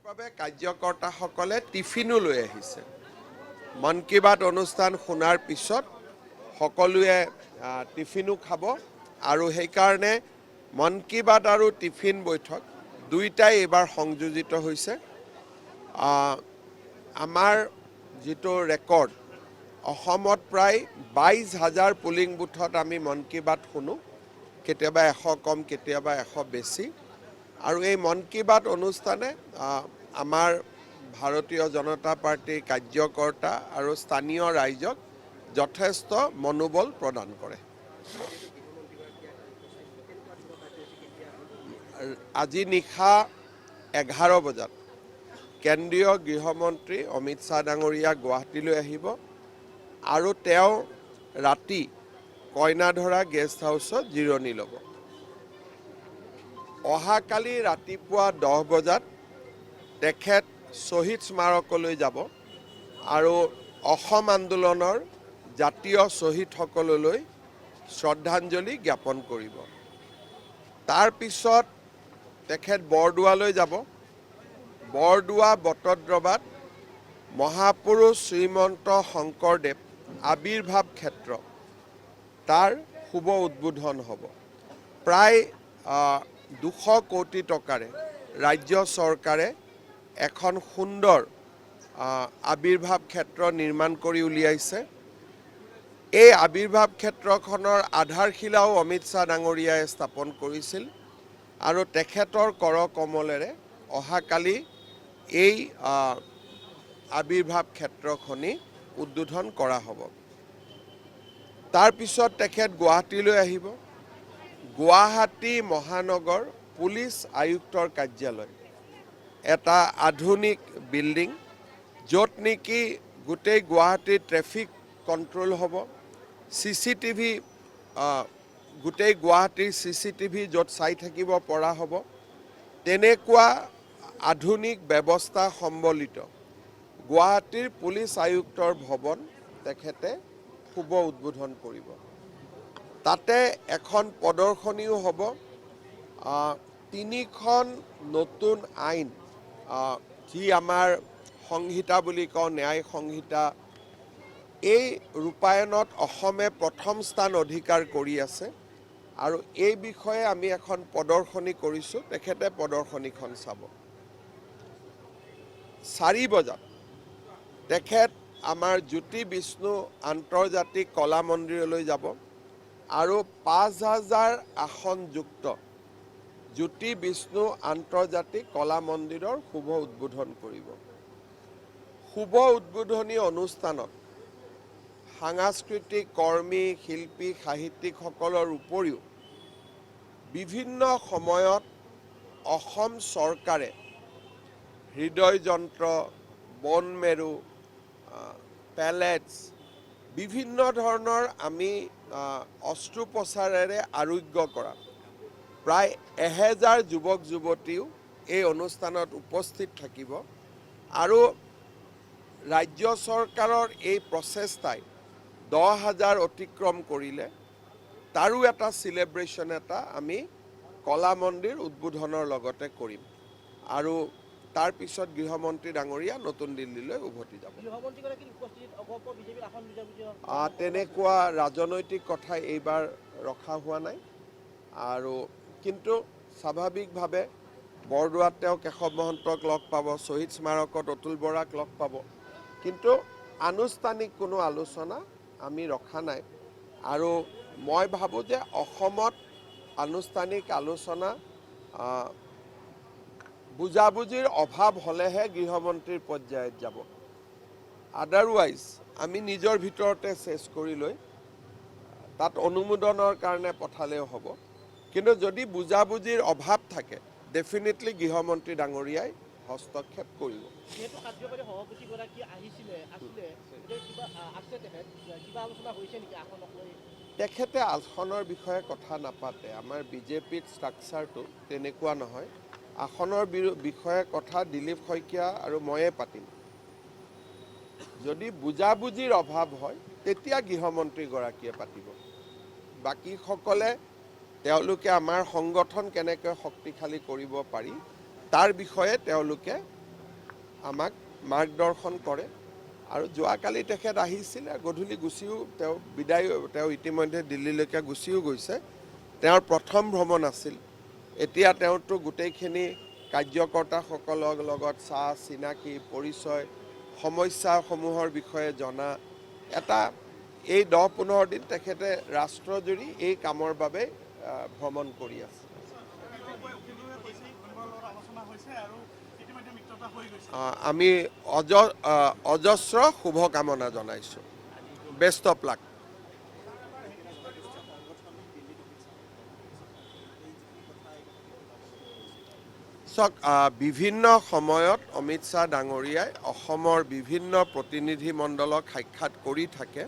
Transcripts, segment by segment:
বাবে কাৰ্যকৰ্তাসকলে টিফিনো লৈ আহিছে। মন কী বাত অনুষ্ঠান শুনাৰ পিছত সকলোৱে টিফিনো খাব আৰু সেইকাৰণে মন কী বাত আৰু টিফিন বৈঠক দুইটাই এইবাৰ সংযোজিত হৈছে। আমাৰ যিটো ৰেকৰ্ড অসমত প্ৰায় 22,000 পুলিং বুথত আমি মন কী বাত শুনো, কেতিয়াবা 100 কম কেতিয়াবা 100 বেছি। আৰু এই মন কী বাত অনুষ্ঠানে আমাৰ ভাৰতীয় জনতা পাৰ্টিৰ কাৰ্যকৰ্তা আৰু স্থানীয় ৰাইজক যথেষ্ট মনোবল প্ৰদান কৰে। আজি নিশা 11 বজাত কেন্দ্ৰীয় গৃহমন্ত্ৰী অমিত শ্বাহ ডাঙৰীয়া গুৱাহাটীলৈ আহিব আৰু তেওঁ ৰাতি কইনাধৰা গেষ্ট হাউচত জিৰণি ল'ব। অহাকালি ৰাতিপুৱা 10 বজাত তেখেত শ্বহীদ স্মাৰকলৈ যাব আৰু অসম আন্দোলনৰ জাতীয় শ্বহীদসকললৈ শ্ৰদ্ধাঞ্জলি জ্ঞাপন কৰিব। তাৰ পিছত তেখেত বৰদোৱালৈ যাব। বৰদোৱা বটদ্ৰৱাত মহাপুৰুষ শ্ৰীমন্ত শংকৰদেৱ আবিৰ্ভাৱ ক্ষেত্ৰ তাৰ শুভ উদ্বোধন হ'ব। প্ৰায় 200 কোটি টকাৰে ৰাজ্য চৰকাৰে এখন সুন্দৰ আবিৰ্ভাৱ ক্ষেত্ৰ নিৰ্মাণ কৰি উলিয়াইছে। এই আবিৰ্ভাৱ ক্ষেত্ৰখনৰ আধাৰশিলাও অমিত শ্বাহ ডাঙৰীয়াই স্থাপন কৰিছিল আৰু তেখেতৰ কৰ কমলেৰে অহাকালি এই আবিৰ্ভাৱ ক্ষেত্ৰখনি উদ্বোধন কৰা হ'ব। তাৰপিছত তেখেত গুৱাহাটীলৈ আহিব। গুৱাহাটী মহানগৰ পুলিচ আয়ুক্তৰ কাৰ্যালয় এটা আধুনিক বিল্ডিং, য'ত নেকি গোটেই গুৱাহাটীৰ ট্ৰেফিক কণ্ট্ৰল হ'ব। CCTV গোটেই গুৱাহাটীৰ CCTV য'ত চাই থাকিব পৰা হ'ব, তেনেকুৱা আধুনিক ব্যৱস্থা সম্বলিত গুৱাহাটীৰ পুলিচ আয়ুক্তৰ ভৱন তেখেতে শুভ উদ্বোধন কৰিব। তাতে এখন প্ৰদৰ্শনীও হ'ব। 3খন নতুন আইন, যি আমাৰ সংহিতা বুলি কওঁ, ন্যায় সংহিতা, এই ৰূপায়ণত অসমে প্ৰথম স্থান অধিকাৰ কৰি আছে আৰু এই বিষয়ে আমি এখন প্ৰদৰ্শনী কৰিছোঁ। তেখেতে প্ৰদৰ্শনীখন চাব। 4 বজাত তেখেত আমাৰ জ্যোতি বিষ্ণু আন্তৰ্জাতিক কলা মন্দিৰলৈ যাব আৰু 5,000 আসনযুক্ত জ্যোতি বিষ্ণু আন্তৰ্জাতিক কলা মন্দিৰৰ শুভ উদ্বোধন কৰিব। শুভ উদ্বোধনী অনুষ্ঠানত সাংস্কৃতিক কৰ্মী, শিল্পী, সাহিত্যিকসকলৰ উপৰিও বিভিন্ন সময়ত অসম চৰকাৰে হৃদয়যন্ত্ৰ, বন মেৰু, পেলেটছ, বিভিন্ন ধৰণৰ আমি অস্ত্ৰোপচাৰেৰে আৰোগ্য কৰা প্ৰায় 1000 যুৱক যুৱতীও এই অনুষ্ঠানত উপস্থিত থাকিব আৰু ৰাজ্য চৰকাৰৰ এই প্ৰচেষ্টাই 10,000 অতিক্ৰম কৰিলে তাৰো এটা চেলিব্ৰেশ্যন এটা আমি কলা মন্দিৰ উদ্বোধনৰ লগতে কৰিম আৰু তাৰ পিছত গৃহমন্ত্ৰী ডাঙৰীয়া নতুন দিল্লীলৈ উভতি যাব। তেনেকুৱা ৰাজনৈতিক কথা এইবাৰ ৰখা হোৱা নাই আৰু কিন্তু স্বাভাৱিকভাৱে বৰদোৱাত তেওঁ কেশৱ মহন্তক লগ পাব, শ্বহীদ স্মাৰকত অতুল বৰাক লগ পাব, কিন্তু আনুষ্ঠানিক কোনো আলোচনা আমি ৰখা নাই। আৰু মই ভাবোঁ যে অসমত আনুষ্ঠানিক আলোচনা বুজাবুজিৰ অভাৱ হ'লেহে গৃহমন্ত্ৰীৰ পৰ্যায়ত যাব। আদাৰৱাইজ আমি নিজৰ ভিতৰতে চেছ কৰি লৈ তাত অনুমোদনৰ কাৰণে পঠালেও হ'ব। কিন্তু যদি বুজাবুজিৰ অভাৱ থাকে, ডেফিনেটলি গৃহমন্ত্ৰী ডাঙৰীয়াই হস্তক্ষেপ কৰিব। তেখেতে আসনৰ বিষয়ে কথা নাপাতে। আমাৰ বিজেপিৰ ষ্ট্ৰাকচাৰটো তেনেকুৱা নহয়। আসনৰ বিষয়ে কথা দিলীপ শইকীয়া আৰু ময়ে পাতিম। যদি বুজাবুজিৰ অভাৱ হয় তেতিয়া গৃহমন্ত্ৰীগৰাকীয়ে পাতিব। বাকীসকলে তেওঁলোকে আমাৰ সংগঠন কেনেকৈ শক্তিশালী কৰিব পাৰি তাৰ বিষয়ে তেওঁলোকে আমাক মাৰ্গদৰ্শন কৰে আৰু যোৱাকালি তেখেত আহিছিলে গধূলি গুচিও তেওঁ ইতিমধ্যে দিল্লীলৈকে গুচিও গৈছে তেওঁৰ প্ৰথম ভ্ৰমণ আছিল এতিয়া তেওঁতো গোটেইখিনি কাৰ্যকৰ্তাসকলৰ লগত চাহ চিনাকি পৰিচয় সমস্যাসমূহৰ বিষয়ে জনা এটা এই 10-15 দিন তেখেতে ৰাষ্ট্ৰজুৰি এই কামৰ বাবে ভ্ৰমণ কৰি আছে আমি অজস্ৰ শুভকামনা জনাইছোঁ বেষ্ট অফ লাক চাওক বিভিন্ন সময়ত অমিত শ্বাহ ডাঙৰীয়াই অসমৰ বিভিন্ন প্ৰতিনিধি মণ্ডলক সাক্ষাৎ কৰি থাকে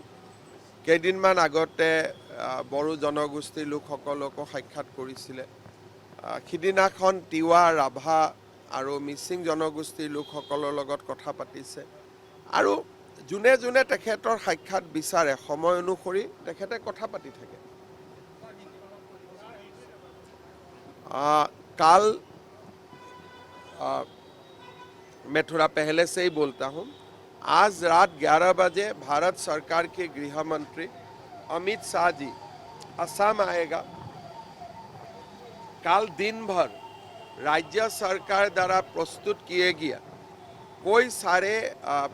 কেইদিনমান আগতে বড়ো জনগোষ্ঠীৰ লোকসকলকো সাক্ষাৎ কৰিছিলে সিদিনাখন তিৱা ৰাভা আৰু মিচিং জনগোষ্ঠীৰ লোকসকলৰ লগত কথা পাতিছে আৰু যোনে যোনে তেখেতৰ সাক্ষাৎ বিচাৰে সময় অনুসৰি তেখেতে কথা পাতি থাকে কাল मैं थोड़ा पहले से ही बोलता हूँ आज रात 11 बजे भारत सरकार के गृह मंत्री अमित शाह जी असम आएगा कल दिन भर राज्य सरकार द्वारा प्रस्तुत किए गया कोई सारे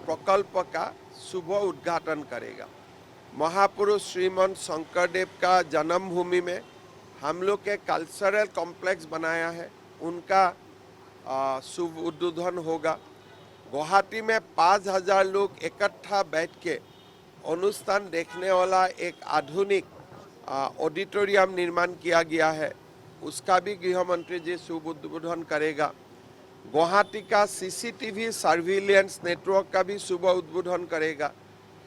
प्रकल्प का शुभ उद्घाटन करेगा महापुरुष श्रीमंत शंकरदेव का जन्मभूमि में हम लोग के कल्चरल कॉम्प्लेक्स बनाया है उनका शुभ उद्बोधन होगा गुवाहाटी में 5,000 लोग इकट्ठा बैठ के अनुष्ठान देखने वाला एक आधुनिक ऑडिटोरियम निर्माण किया गया है उसका भी गृह मंत्री जी शुभ उद्बोधन करेगा गुवाहाटी का सीसीटीवी सर्विलेंस नेटवर्क का भी शुभ उद्बोधन करेगा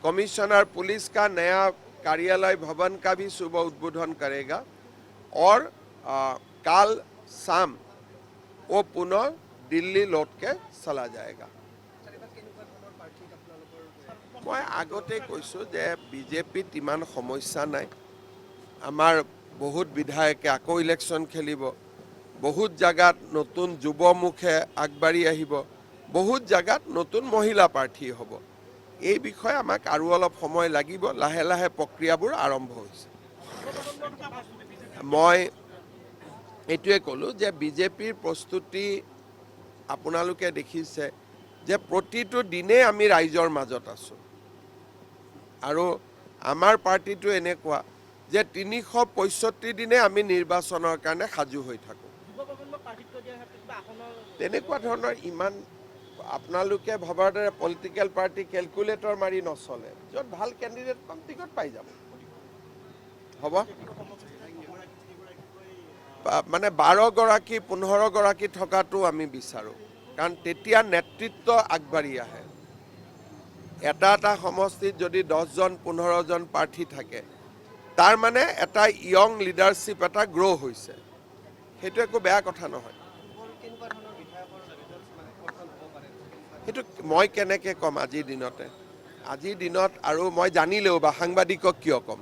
कमिश्नर पुलिस का नया कार्यालय भवन का भी शुभ उद्बोधन करेगा और कल शाम वो पुनः दिल्ली लौट के चला जाएगा मैं आगते কৈছো যে বিজেপিত ইমান সমস্যা নাই আমাৰ বহুত বিধায়কে আকৌ ইলেকশ্যন খেলিব বহুত জায়গাত নতুন যুৱমুখে আগবাঢ়ি আহিব বহুত জায়গাত নতুন মহিলা প্ৰাৰ্থী হ'ব এই বিষয়ে আমাক আৰু অলপ সময় লাগিব লাহে লাহে প্ৰক্ৰিয়াবোৰ আৰম্ভ হৈছে মই এটুৱে কলো যে বিজেপিৰ প্ৰস্তুতি আপোনালোকে দেখিছে যে প্ৰতিটো দিনে আমি ৰাইজৰ মাজত আছো আৰু আমাৰ পাৰ্টিটো এনেকুৱা যে 365 দিনে আমি নিৰ্বাচনৰ কাৰণে সাজু হৈ থাকো তেনেকুৱা ধৰণৰ ইমান আপোনালোকে ভবাৰ দৰে পলিটিক্যাল পাৰ্টি ক্যালকুলেটৰ মাৰি নচলে যত ভাল ক্যান্ডিডেট পাম টিকট পাই যাব হ'ব মানে 12 গৰাকী 15 গৰাকী থকাটো আমি বিচাৰো কাৰণ তেতিয়া নেতৃত্ব আগবাঢ়ি আহে এটা সমষ্টিত যদি 10 জন 15 জন প্ৰাৰ্থী থাকে তাৰ মানে এটা ইয়ং লিডাৰশ্বিপ এটা গ্ৰো হৈছে সেইটো একো বেয়া কথা নহয় সেইটো মই কেনেকৈ কম আজিৰ দিনত আৰু মই জানিলেও বা সাংবাদিকক কিয় কম